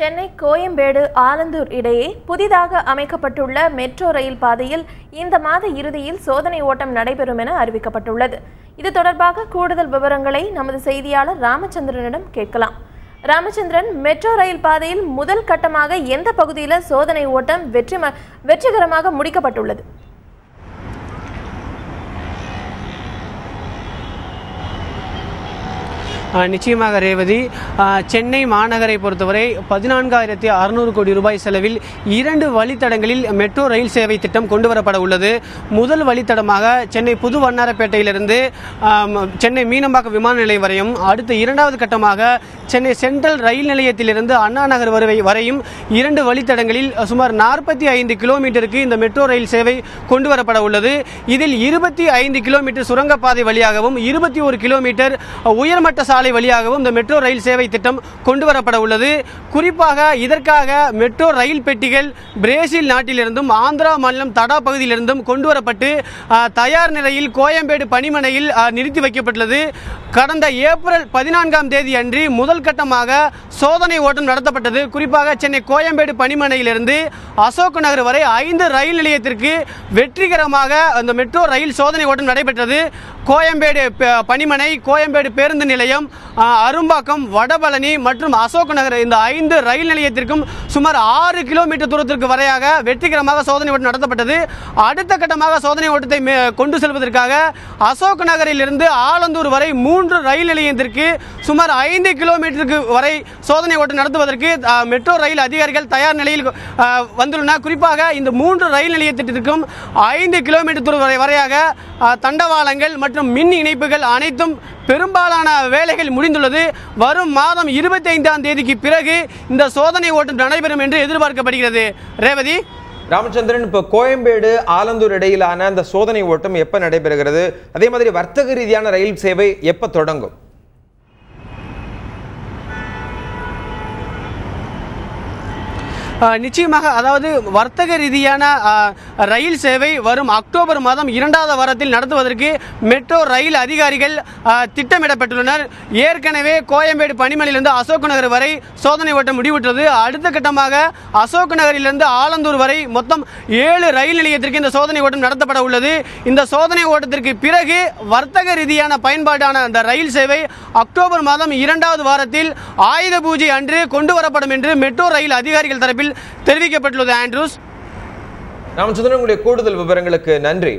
சென்னை கோயம்பேடு ஆலந்தூர் இடையே புதிதாக அமைக்கப்பட்டுள்ள மெட்ரோ ரயில் பாதையில் இந்த மாத இறுதியில் சோதனை ஓட்டம் நடைபெறும் என அறிவிக்கப்பட்டுள்ளது. இது தொடர்பாக கூடுதல் விவரங்களை நமது செய்தியாளர் ராமச்சந்திரனிடம் கேட்கலாம். ராமச்சந்திரன், மெட்ரோ ரயில் பாதையில் முதல் கட்டமாக எந்த பகுதியில் சோதனை ஓட்டம் வெற்றிகரமாக முடிக்கப்பட்டுள்ளது? நிச்சயமாக ரேவதி, சென்னை மாநகரை பொறுத்தவரை 14,600 கோடி ரூபாய் செலவில் 2 வழித்தடங்களில் மெட்ரோ ரயில் சேவை திட்டம் கொண்டுவரப்பட உள்ளது. முதல் வழித்தடமாக சென்னை புது வண்ணாரப்பேட்டையிலிருந்து சென்னை மீனம்பாக்கம் விமான நிலையம் வரையும், அடுத்த 2வது கட்டமாக சென்னை சென்ட்ரல் ரயில் நிலையத்திலிருந்து அண்ணா நகர் வரையும் 2 வழித்தடங்களில் சுமார் 45 கிலோமீட்டருக்கு இந்த மெட்ரோ ரயில் சேவை கொண்டுவரப்பட உள்ளது. இதில் 25 கிலோமீட்டர் சுரங்கப்பாதை வழியாகவும் 21 கிலோமீட்டர் உயர்மட்ட சாலை வழியாகவும் இந்த மெட்ரோ ரயில் சேவை திட்டம் கொண்டுவரப்பட உள்ளது. குறிப்பாக இதற்காக மெட்ரோ ரயில் பெட்டிகள் பிரேசில் நாட்டிலிருந்தும் ஆந்திரா மாநிலம் தடா பகுதியிலிருந்தும் கொண்டுவரப்பட்டு தயார் நிலையில் கோயம்பேடு பணிமனையில் நிறுத்தி வைக்கப்பட்டுள்ளது. கடந்த ஏப்ரல் 14ஆம் தேதி அன்று முதல் கட்டமாக சோதனை ஓட்டம் நடத்தப்பட்டது. குறிப்பாக சென்னை கோயம்பேடு பணிமனையிலிருந்து அசோக் நகர் வரை 5 ரயில் நிலையத்திற்கு வெற்றிகரமாக அந்த மெட்ரோ ரயில் சோதனை ஓட்டம் நடைபெற்றது. கோயம்பேடு பணிமனை, கோயம்பேடு பேருந்து நிலையம், அரும்பாக்கம், வடபழனி மற்றும் அசோக் நகர் இந்த 5 ரயில் நிலையத்திற்கும் சுமார் 6 கிலோமீட்டர் தூரத்திற்கு வரையாக வெற்றிகரமாக சோதனை ஓட்டம் நடத்தப்பட்டது. அடுத்த கட்டமாக சோதனை ஓட்டத்தை கொண்டு செல்வதற்காக அசோக் நகரில் இருந்து ஆலந்தூர் வரை 3 ரயில் நிலையத்திற்கு சுமார் 5 கிலோமீட்டருக்கு வரை சோதனை ஓட்டம் நடத்துவதற்கு மெட்ரோ ரயில் அதிகாரிகள் தயார் நிலையில் வந்துள்ளனர். குறிப்பாக இந்த 3 ரயில் நிலையத்திற்கும் 5 கிலோமீட்டர் தூரம் வரையாக தண்டவாளங்கள் மற்றும் மின் இணைப்புகள் அனைத்தும் பெரும்பாலான வேலைகள் முடிந்துள்ளது. வரும் மாதம் 25ஆம் தேதிக்கு பிறகு இந்த சோதனை ஓட்டம் நடைபெறும் என்று எதிர்பார்க்கப்படுகிறது. ரேவதி. ராமச்சந்திரன், இப்போ கோயம்பேடு ஆலந்தூர் இடையிலான அந்த சோதனை ஓட்டம் எப்ப நடைபெறுகிறது? அதே மாதிரி வர்த்தக ரீதியான ரயில் சேவை எப்ப தொடங்கும்? நிச்சயமாக, அதாவது வர்த்தக ரீதியான ரயில் சேவை வரும் அக்டோபர் மாதம் 2வது வாரத்தில் நடத்துவதற்கு மெட்ரோ ரயில் அதிகாரிகள் திட்டமிடப்பட்டுள்ளனர். ஏற்கனவே கோயம்பேடு பணிமனையிலிருந்து அசோக் நகர் வரை சோதனை ஓட்டம் முடிவுற்றது. அடுத்த கட்டமாக அசோக் நகரிலிருந்து ஆலந்தூர் வரை மொத்தம் 7 ரயில் நிலையத்திற்கு இந்த சோதனை ஓட்டம் நடத்தப்பட உள்ளது. இந்த சோதனை ஓட்டத்திற்கு பிறகு வர்த்தக ரீதியான பயன்பாடான அந்த ரயில் சேவை அக்டோபர் மாதம் 2வது வாரத்தில் ஆயுத பூஜை அன்று கொண்டு வரப்படும் என்று மெட்ரோ ரயில் அதிகாரிகள் தரப்பில் தெரிவிக்கப்பட்டுள்ளது. ஆண்ட்ரூஸ். ராமச்சந்திரன், உங்களுடைய கூடுதல் விவரங்களுக்கு நன்றி.